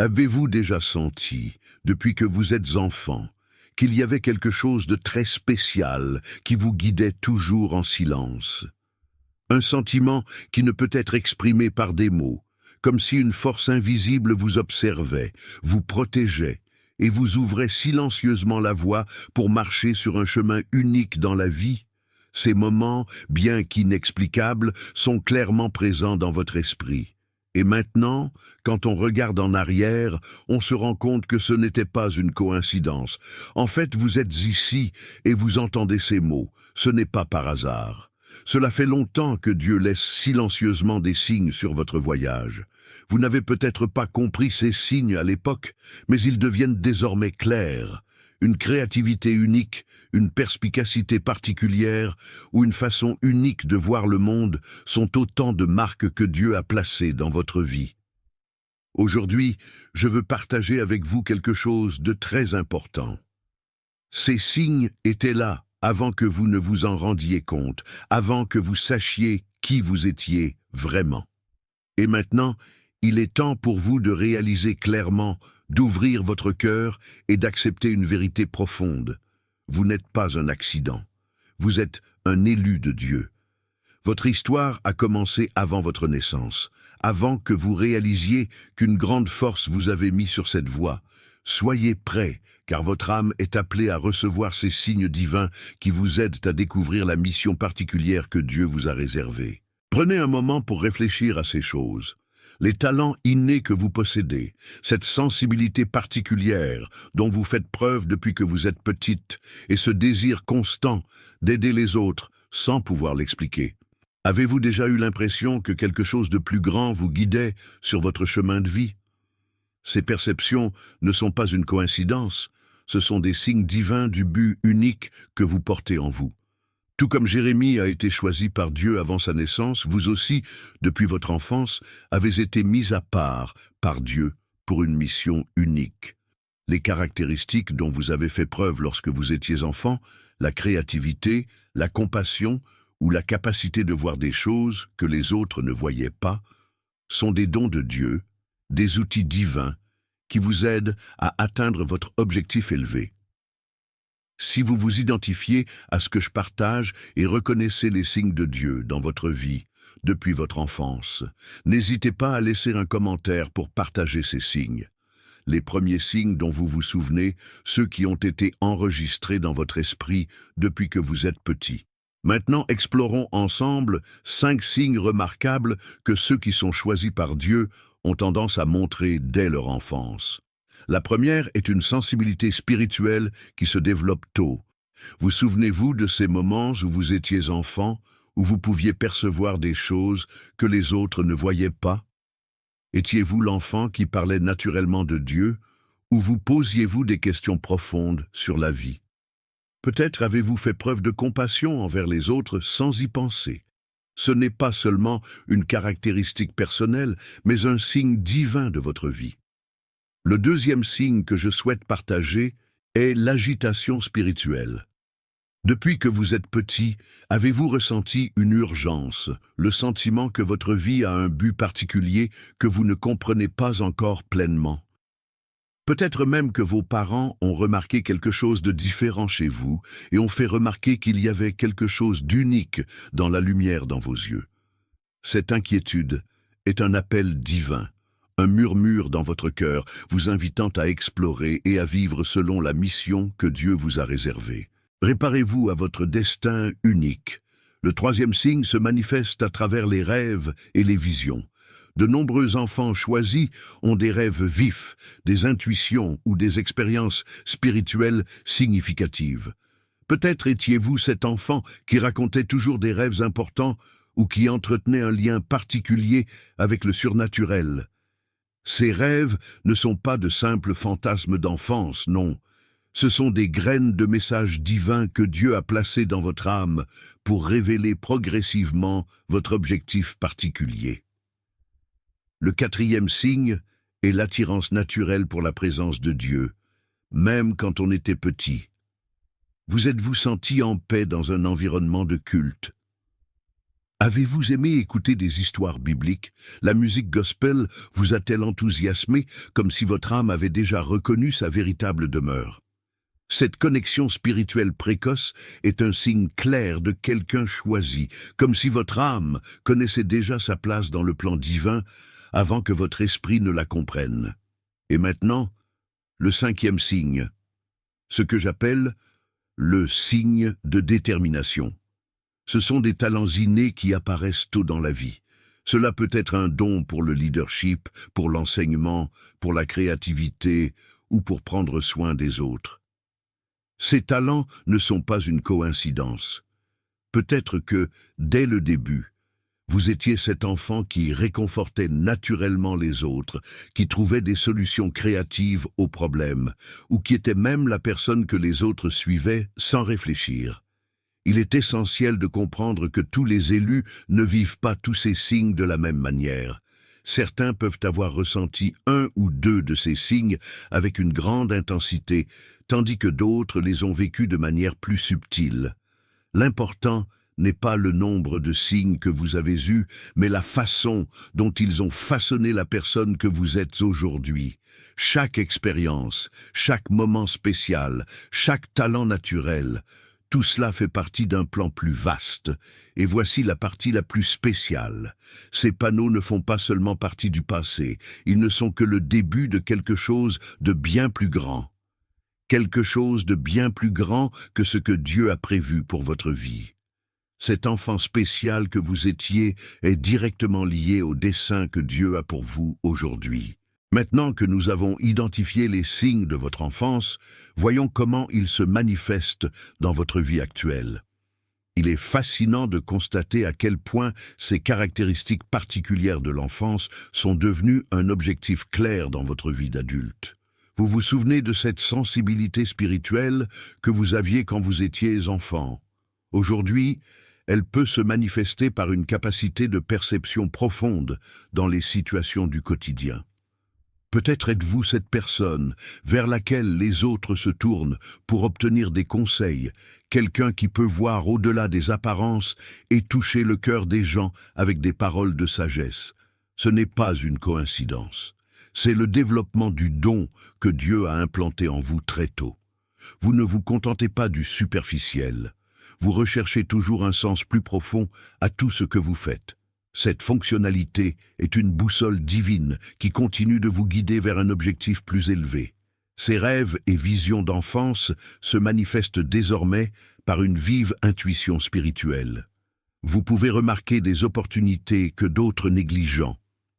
Avez-vous déjà senti, depuis que vous êtes enfant, qu'il y avait quelque chose de très spécial qui vous guidait toujours en silence? Un sentiment qui ne peut être exprimé par des mots, comme si une force invisible vous observait, vous protégeait et vous ouvrait silencieusement la voie pour marcher sur un chemin unique dans la vie. Ces moments, bien qu'inexplicables, sont clairement présents dans votre esprit. Et maintenant, quand on regarde en arrière, on se rend compte que ce n'était pas une coïncidence. En fait, vous êtes ici et vous entendez ces mots. Ce n'est pas par hasard. Cela fait longtemps que Dieu laisse silencieusement des signes sur votre voyage. Vous n'avez peut-être pas compris ces signes à l'époque, mais ils deviennent désormais clairs. Une créativité unique, une perspicacité particulière ou une façon unique de voir le monde sont autant de marques que Dieu a placées dans votre vie. Aujourd'hui, je veux partager avec vous quelque chose de très important. Ces signes étaient là avant que vous ne vous en rendiez compte, avant que vous sachiez qui vous étiez vraiment. Et maintenant, il est temps pour vous de réaliser clairement, d'ouvrir votre cœur et d'accepter une vérité profonde. Vous n'êtes pas un accident. Vous êtes un élu de Dieu. Votre histoire a commencé avant votre naissance, avant que vous réalisiez qu'une grande force vous avait mis sur cette voie. Soyez prêts, car votre âme est appelée à recevoir ces signes divins qui vous aident à découvrir la mission particulière que Dieu vous a réservée. Prenez un moment pour réfléchir à ces choses. Les talents innés que vous possédez, cette sensibilité particulière dont vous faites preuve depuis que vous êtes petite, et ce désir constant d'aider les autres sans pouvoir l'expliquer. Avez-vous déjà eu l'impression que quelque chose de plus grand vous guidait sur votre chemin de vie? Ces perceptions ne sont pas une coïncidence, ce sont des signes divins du but unique que vous portez en vous. Tout comme Jérémie a été choisi par Dieu avant sa naissance, vous aussi, depuis votre enfance, avez été mis à part par Dieu pour une mission unique. Les caractéristiques dont vous avez fait preuve lorsque vous étiez enfant, la créativité, la compassion ou la capacité de voir des choses que les autres ne voyaient pas, sont des dons de Dieu, des outils divins qui vous aident à atteindre votre objectif élevé. Si vous vous identifiez à ce que je partage et reconnaissez les signes de Dieu dans votre vie depuis votre enfance, n'hésitez pas à laisser un commentaire pour partager ces signes. Les premiers signes dont vous vous souvenez, ceux qui ont été enregistrés dans votre esprit depuis que vous êtes petit. Maintenant, explorons ensemble 5 signes remarquables que ceux qui sont choisis par Dieu ont tendance à montrer dès leur enfance. La première est une sensibilité spirituelle qui se développe tôt. Vous souvenez-vous de ces moments où vous étiez enfant, où vous pouviez percevoir des choses que les autres ne voyaient pas? Étiez-vous l'enfant qui parlait naturellement de Dieu, ou vous posiez-vous des questions profondes sur la vie? Peut-être avez-vous fait preuve de compassion envers les autres sans y penser. Ce n'est pas seulement une caractéristique personnelle, mais un signe divin de votre vie. Le deuxième signe que je souhaite partager est l'agitation spirituelle. Depuis que vous êtes petit, avez-vous ressenti une urgence, le sentiment que votre vie a un but particulier que vous ne comprenez pas encore pleinement? Peut-être même que vos parents ont remarqué quelque chose de différent chez vous et ont fait remarquer qu'il y avait quelque chose d'unique dans la lumière dans vos yeux. Cette inquiétude est un appel divin. Un murmure dans votre cœur vous invitant à explorer et à vivre selon la mission que Dieu vous a réservée. Préparez-vous à votre destin unique. Le troisième signe se manifeste à travers les rêves et les visions. De nombreux enfants choisis ont des rêves vifs, des intuitions ou des expériences spirituelles significatives. Peut-être étiez-vous cet enfant qui racontait toujours des rêves importants ou qui entretenait un lien particulier avec le surnaturel. Ces rêves ne sont pas de simples fantasmes d'enfance, non. Ce sont des graines de messages divins que Dieu a placés dans votre âme pour révéler progressivement votre objectif particulier. Le quatrième signe est l'attirance naturelle pour la présence de Dieu, même quand on était petit. Vous êtes-vous senti en paix dans un environnement de culte? Avez-vous aimé écouter des histoires bibliques? La musique gospel vous a-t-elle enthousiasmé comme si votre âme avait déjà reconnu sa véritable demeure? Cette connexion spirituelle précoce est un signe clair de quelqu'un choisi, comme si votre âme connaissait déjà sa place dans le plan divin avant que votre esprit ne la comprenne. Et maintenant, le cinquième signe, ce que j'appelle le signe de détermination. Ce sont des talents innés qui apparaissent tôt dans la vie. Cela peut être un don pour le leadership, pour l'enseignement, pour la créativité ou pour prendre soin des autres. Ces talents ne sont pas une coïncidence. Peut-être que, dès le début, vous étiez cet enfant qui réconfortait naturellement les autres, qui trouvait des solutions créatives aux problèmes, ou qui était même la personne que les autres suivaient sans réfléchir. Il est essentiel de comprendre que tous les élus ne vivent pas tous ces signes de la même manière. Certains peuvent avoir ressenti un ou deux de ces signes avec une grande intensité, tandis que d'autres les ont vécus de manière plus subtile. L'important n'est pas le nombre de signes que vous avez eus, mais la façon dont ils ont façonné la personne que vous êtes aujourd'hui. Chaque expérience, chaque moment spécial, chaque talent naturel, tout cela fait partie d'un plan plus vaste. Et voici la partie la plus spéciale. Ces panneaux ne font pas seulement partie du passé, ils ne sont que le début de quelque chose de bien plus grand. Quelque chose de bien plus grand que ce que Dieu a prévu pour votre vie. Cet enfant spécial que vous étiez est directement lié au dessein que Dieu a pour vous aujourd'hui. Maintenant que nous avons identifié les signes de votre enfance, voyons comment ils se manifestent dans votre vie actuelle. Il est fascinant de constater à quel point ces caractéristiques particulières de l'enfance sont devenues un objectif clair dans votre vie d'adulte. Vous vous souvenez de cette sensibilité spirituelle que vous aviez quand vous étiez enfant. Aujourd'hui, elle peut se manifester par une capacité de perception profonde dans les situations du quotidien. Peut-être êtes-vous cette personne vers laquelle les autres se tournent pour obtenir des conseils, quelqu'un qui peut voir au-delà des apparences et toucher le cœur des gens avec des paroles de sagesse. Ce n'est pas une coïncidence. C'est le développement du don que Dieu a implanté en vous très tôt. Vous ne vous contentez pas du superficiel. Vous recherchez toujours un sens plus profond à tout ce que vous faites. Cette fonctionnalité est une boussole divine qui continue de vous guider vers un objectif plus élevé. Ces rêves et visions d'enfance se manifestent désormais par une vive intuition spirituelle. Vous pouvez remarquer des opportunités que d'autres négligeant.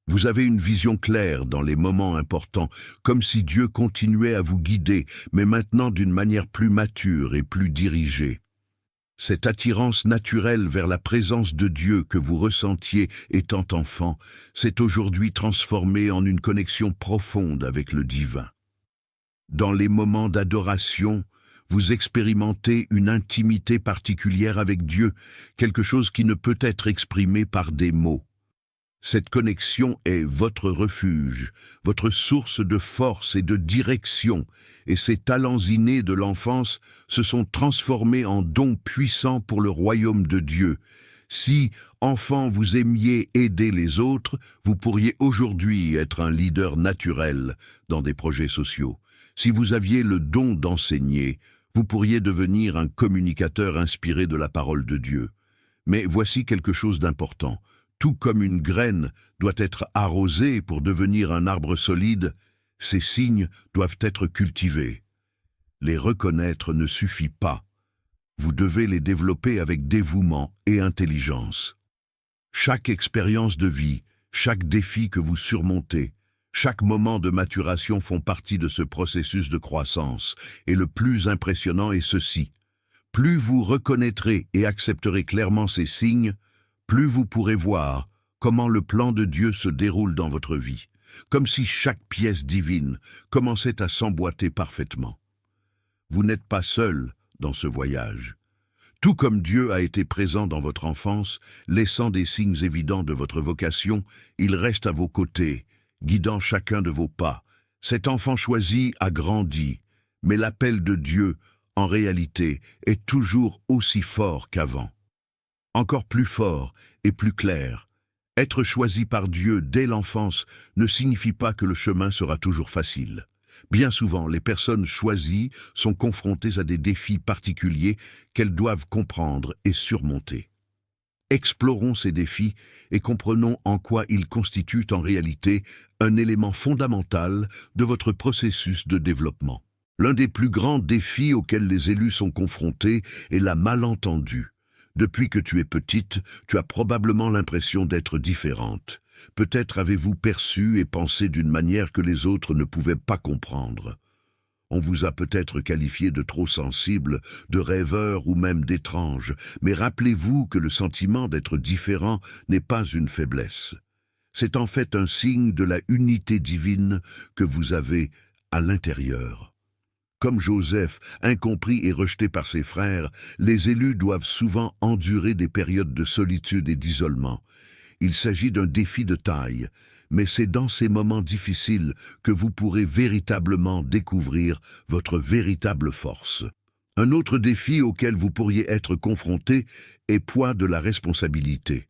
Vous avez une vision claire dans les moments importants, comme si Dieu continuait à vous guider, mais maintenant d'une manière plus mature et plus dirigée. Cette attirance naturelle vers la présence de Dieu que vous ressentiez étant enfant s'est aujourd'hui transformée en une connexion profonde avec le divin. Dans les moments d'adoration, vous expérimentez une intimité particulière avec Dieu, quelque chose qui ne peut être exprimé par des mots. Cette connexion est votre refuge, votre source de force et de direction, et ces talents innés de l'enfance se sont transformés en dons puissants pour le royaume de Dieu. Si, enfant, vous aimiez aider les autres, vous pourriez aujourd'hui être un leader naturel dans des projets sociaux. Si vous aviez le don d'enseigner, vous pourriez devenir un communicateur inspiré de la parole de Dieu. Mais voici quelque chose d'important. Tout comme une graine doit être arrosée pour devenir un arbre solide, ces signes doivent être cultivés. Les reconnaître ne suffit pas. Vous devez les développer avec dévouement et intelligence. Chaque expérience de vie, chaque défi que vous surmontez, chaque moment de maturation font partie de ce processus de croissance. Et le plus impressionnant est ceci. Plus vous reconnaîtrez et accepterez clairement ces signes, plus vous pourrez voir comment le plan de Dieu se déroule dans votre vie, comme si chaque pièce divine commençait à s'emboîter parfaitement. Vous n'êtes pas seul dans ce voyage. Tout comme Dieu a été présent dans votre enfance, laissant des signes évidents de votre vocation, il reste à vos côtés, guidant chacun de vos pas. Cet enfant choisi a grandi, mais l'appel de Dieu, en réalité, est toujours aussi fort qu'avant. encore plus fort et plus clair. Être choisi par Dieu dès l'enfance ne signifie pas que le chemin sera toujours facile. Bien souvent, les personnes choisies sont confrontées à des défis particuliers qu'elles doivent comprendre et surmonter. Explorons ces défis et comprenons en quoi ils constituent en réalité un élément fondamental de votre processus de développement. L'un des plus grands défis auxquels les élus sont confrontés est la malentendu. Depuis que tu es petite, tu as probablement l'impression d'être différente. Peut-être avez-vous perçu et pensé d'une manière que les autres ne pouvaient pas comprendre. On vous a peut-être qualifié de trop sensible, de rêveur ou même d'étrange, mais rappelez-vous que le sentiment d'être différent n'est pas une faiblesse. C'est en fait un signe de la unité divine que vous avez à l'intérieur. Comme Joseph, incompris et rejeté par ses frères, les élus doivent souvent endurer des périodes de solitude et d'isolement. Il s'agit d'un défi de taille, mais c'est dans ces moments difficiles que vous pourrez véritablement découvrir votre véritable force. Un autre défi auquel vous pourriez être confronté est poids de la responsabilité.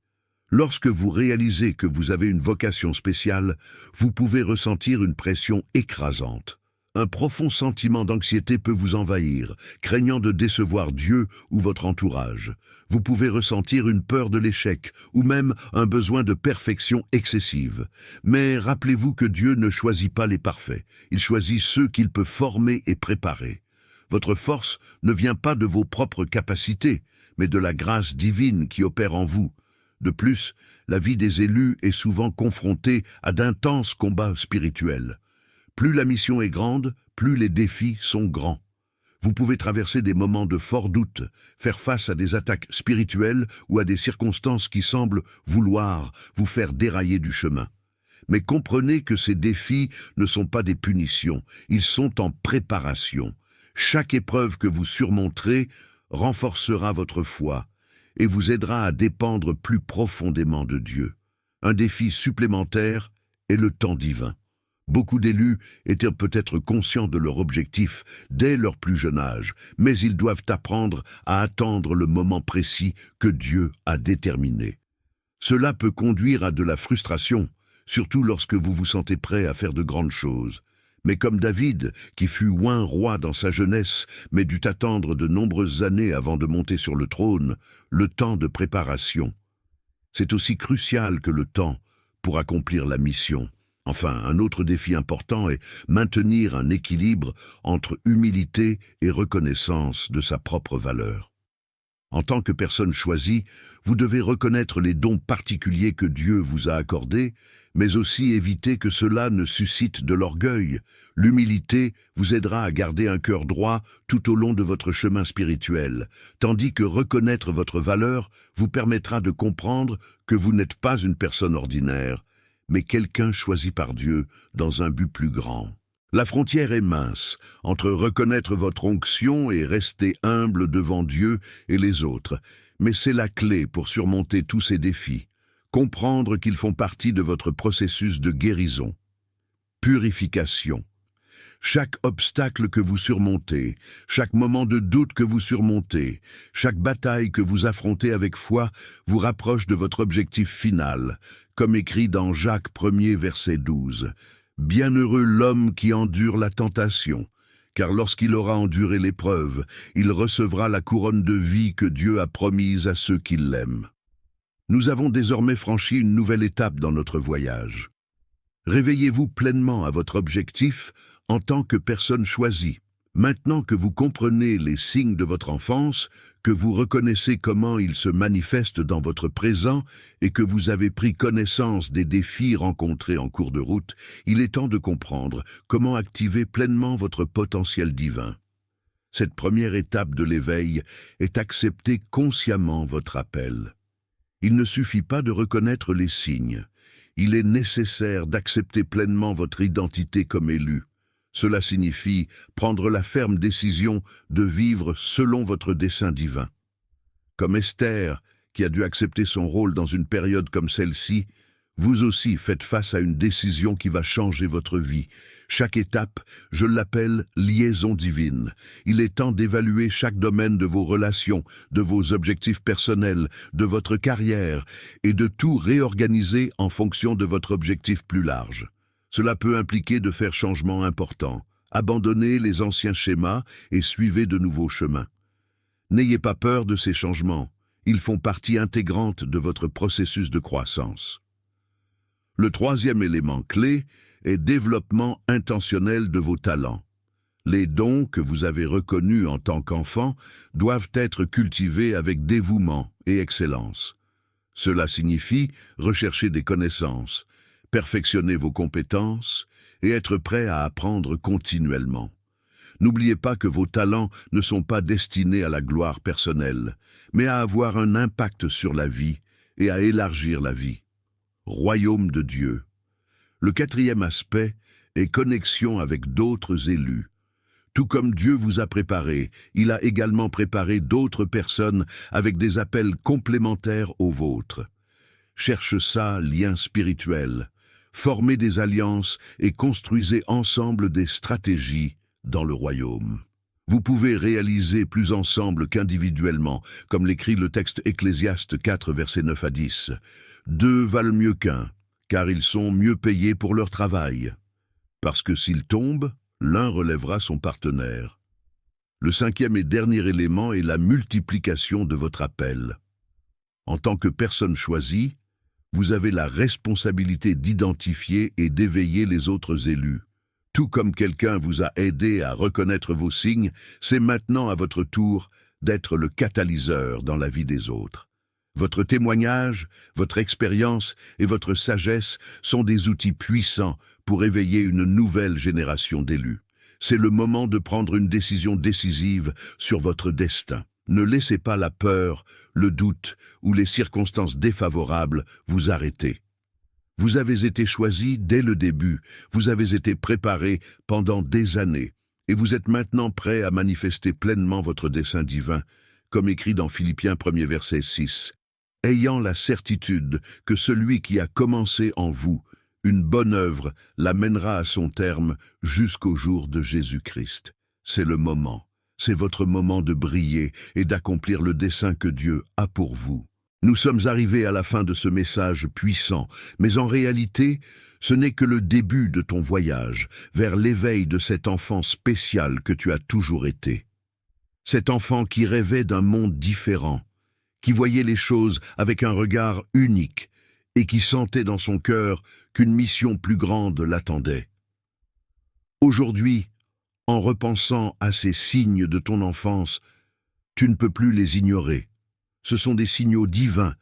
Lorsque vous réalisez que vous avez une vocation spéciale, vous pouvez ressentir une pression écrasante. Un profond sentiment d'anxiété peut vous envahir, craignant de décevoir Dieu ou votre entourage. Vous pouvez ressentir une peur de l'échec ou même un besoin de perfection excessive. Mais rappelez-vous que Dieu ne choisit pas les parfaits. Il choisit ceux qu'il peut former et préparer. Votre force ne vient pas de vos propres capacités, mais de la grâce divine qui opère en vous. De plus, la vie des élus est souvent confrontée à d'intenses combats spirituels. Plus la mission est grande, plus les défis sont grands. Vous pouvez traverser des moments de fort doute, faire face à des attaques spirituelles ou à des circonstances qui semblent vouloir vous faire dérailler du chemin. Mais comprenez que ces défis ne sont pas des punitions, ils sont en préparation. Chaque épreuve que vous surmonterez renforcera votre foi et vous aidera à dépendre plus profondément de Dieu. Un défi supplémentaire est le temps divin. Beaucoup d'élus étaient peut-être conscients de leur objectif dès leur plus jeune âge, mais ils doivent apprendre à attendre le moment précis que Dieu a déterminé. Cela peut conduire à de la frustration, surtout lorsque vous vous sentez prêt à faire de grandes choses. Mais comme David, qui fut oint roi dans sa jeunesse, mais dut attendre de nombreuses années avant de monter sur le trône, le temps de préparation. C'est aussi crucial que le temps pour accomplir la mission. Enfin, un autre défi important est maintenir un équilibre entre humilité et reconnaissance de sa propre valeur. En tant que personne choisie, vous devez reconnaître les dons particuliers que Dieu vous a accordés, mais aussi éviter que cela ne suscite de l'orgueil. L'humilité vous aidera à garder un cœur droit tout au long de votre chemin spirituel, tandis que reconnaître votre valeur vous permettra de comprendre que vous n'êtes pas une personne ordinaire, mais quelqu'un choisi par Dieu dans un but plus grand. La frontière est mince entre reconnaître votre onction et rester humble devant Dieu et les autres, mais c'est la clé pour surmonter tous ces défis. Comprendre qu'ils font partie de votre processus de guérison. Purification. Chaque obstacle que vous surmontez, chaque moment de doute que vous surmontez, chaque bataille que vous affrontez avec foi vous rapproche de votre objectif final, comme écrit dans Jacques 1er verset 12. « Bienheureux l'homme qui endure la tentation, car lorsqu'il aura enduré l'épreuve, il recevra la couronne de vie que Dieu a promise à ceux qui l'aiment. » Nous avons désormais franchi une nouvelle étape dans notre voyage. Réveillez-vous pleinement à votre objectif en tant que personne choisie. Maintenant que vous comprenez les signes de votre enfance, que vous reconnaissez comment ils se manifestent dans votre présent et que vous avez pris connaissance des défis rencontrés en cours de route, il est temps de comprendre comment activer pleinement votre potentiel divin. Cette première étape de l'éveil est accepter consciemment votre appel. Il ne suffit pas de reconnaître les signes. Il est nécessaire d'accepter pleinement votre identité comme élu. Cela signifie prendre la ferme décision de vivre selon votre dessein divin. Comme Esther, qui a dû accepter son rôle dans une période comme celle-ci, Vous aussi faites face à une décision qui va changer votre vie. Chaque étape, je l'appelle liaison divine. Il est temps d'évaluer chaque domaine de vos relations, de vos objectifs personnels, de votre carrière, et de tout réorganiser en fonction de votre objectif plus large. Cela peut impliquer de faire changements importants. Abandonnez les anciens schémas et suivez de nouveaux chemins. N'ayez pas peur de ces changements. Ils font partie intégrante de votre processus de croissance. Le troisième élément clé est développement intentionnel de vos talents. Les dons que vous avez reconnus en tant qu'enfant doivent être cultivés avec dévouement et excellence. Cela signifie rechercher des connaissances, perfectionner vos compétences et être prêt à apprendre continuellement. N'oubliez pas que vos talents ne sont pas destinés à la gloire personnelle, mais à avoir un impact sur la vie et à élargir la vie. Royaume de Dieu. Le quatrième aspect est connexion avec d'autres élus. Tout comme Dieu vous a préparé, il a également préparé d'autres personnes avec des appels complémentaires aux vôtres. Cherche ça, lien spirituel. Formez des alliances et construisez ensemble des stratégies dans le royaume. Vous pouvez réaliser plus ensemble qu'individuellement, comme l'écrit le texte Ecclésiaste 4, versets 9 à 10. Deux valent mieux qu'un, car ils sont mieux payés pour leur travail. Parce que s'ils tombent, l'un relèvera son partenaire. Le cinquième et dernier élément est la multiplication de votre appel. En tant que personne choisie, vous avez la responsabilité d'identifier et d'éveiller les autres élus. Tout comme quelqu'un vous a aidé à reconnaître vos signes, c'est maintenant à votre tour d'être le catalyseur dans la vie des autres. Votre témoignage, votre expérience et votre sagesse sont des outils puissants pour éveiller une nouvelle génération d'élus. C'est le moment de prendre une décision décisive sur votre destin. Ne laissez pas la peur, le doute ou les circonstances défavorables vous arrêter. Vous avez été choisi dès le début, vous avez été préparé pendant des années, et vous êtes maintenant prêt à manifester pleinement votre dessein divin, comme écrit dans Philippiens 1er verset 6. Ayant la certitude que celui qui a commencé en vous une bonne œuvre l'amènera à son terme jusqu'au jour de Jésus-Christ. C'est le moment, c'est votre moment de briller et d'accomplir le dessein que Dieu a pour vous. Nous sommes arrivés à la fin de ce message puissant, mais en réalité, ce n'est que le début de ton voyage vers l'éveil de cet enfant spécial que tu as toujours été. Cet enfant qui rêvait d'un monde différent, qui voyait les choses avec un regard unique et qui sentait dans son cœur qu'une mission plus grande l'attendait. Aujourd'hui, en repensant à ces signes de ton enfance, tu ne peux plus les ignorer. Ce sont des signaux divins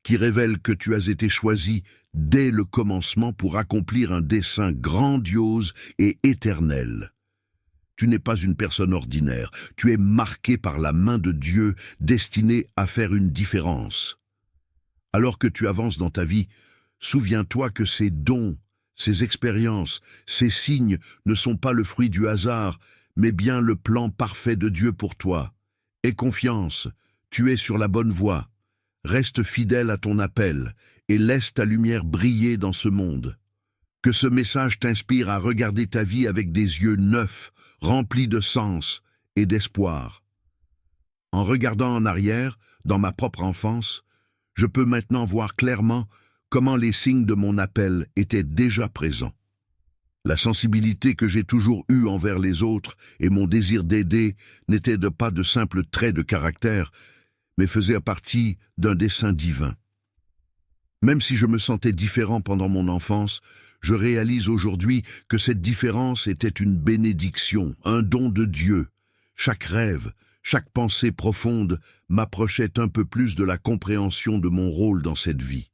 qui révèlent que tu as été choisi dès le commencement pour accomplir un dessein grandiose et éternel. Tu n'es pas une personne ordinaire, tu es marqué par la main de Dieu, destiné à faire une différence. Alors que tu avances dans ta vie, souviens-toi que ces dons, ces expériences, ces signes ne sont pas le fruit du hasard, mais bien le plan parfait de Dieu pour toi. Aie confiance, tu es sur la bonne voie. Reste fidèle à ton appel et laisse ta lumière briller dans ce monde. Que ce message t'inspire à regarder ta vie avec des yeux neufs, remplis de sens et d'espoir. En regardant en arrière, dans ma propre enfance, je peux maintenant voir clairement comment les signes de mon appel étaient déjà présents. La sensibilité que j'ai toujours eue envers les autres et mon désir d'aider n'étaient pas de simples traits de caractère, mais faisaient partie d'un dessein divin. Même si je me sentais différent pendant mon enfance, je réalise aujourd'hui que cette différence était une bénédiction, un don de Dieu. Chaque rêve, chaque pensée profonde m'approchait un peu plus de la compréhension de mon rôle dans cette vie.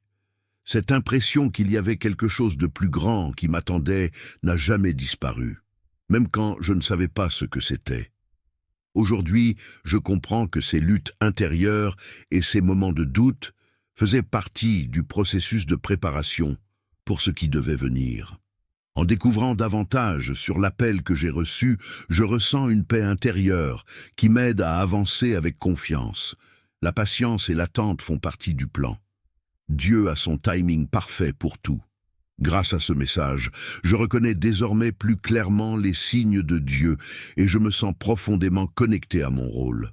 Cette impression qu'il y avait quelque chose de plus grand qui m'attendait n'a jamais disparu, même quand je ne savais pas ce que c'était. Aujourd'hui, je comprends que ces luttes intérieures et ces moments de doute faisaient partie du processus de préparation pour ce qui devait venir. En découvrant davantage sur l'appel que j'ai reçu, je ressens une paix intérieure qui m'aide à avancer avec confiance. La patience et l'attente font partie du plan. Dieu a son timing parfait pour tout. Grâce à ce message, je reconnais désormais plus clairement les signes de Dieu et je me sens profondément connecté à mon rôle.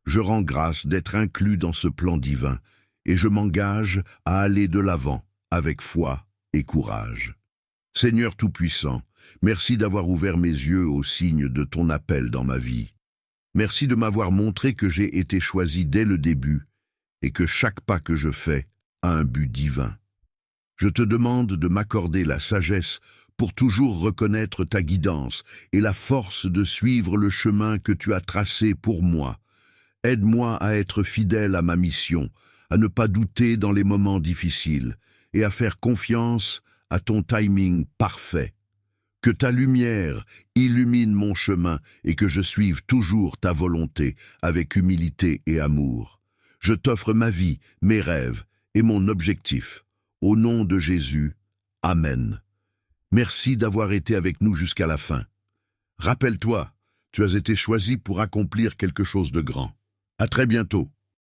Je rends grâce d'être inclus dans ce plan divin et je m'engage à aller de l'avant avec foi et courage. Seigneur Tout-Puissant, merci d'avoir ouvert mes yeux aux signes de ton appel dans ma vie. Merci de m'avoir montré que j'ai été choisi dès le début et que chaque pas que je fais a un but divin. Je te demande de m'accorder la sagesse pour toujours reconnaître ta guidance et la force de suivre le chemin que tu as tracé pour moi. Aide-moi à être fidèle à ma mission, à ne pas douter dans les moments difficiles et à faire confiance à ton timing parfait. Que ta lumière illumine mon chemin et que je suive toujours ta volonté avec humilité et amour. Je t'offre ma vie, mes rêves et mon objectif. Au nom de Jésus, Amen. Merci d'avoir été avec nous jusqu'à la fin. Rappelle-toi, tu as été choisi pour accomplir quelque chose de grand. À très bientôt.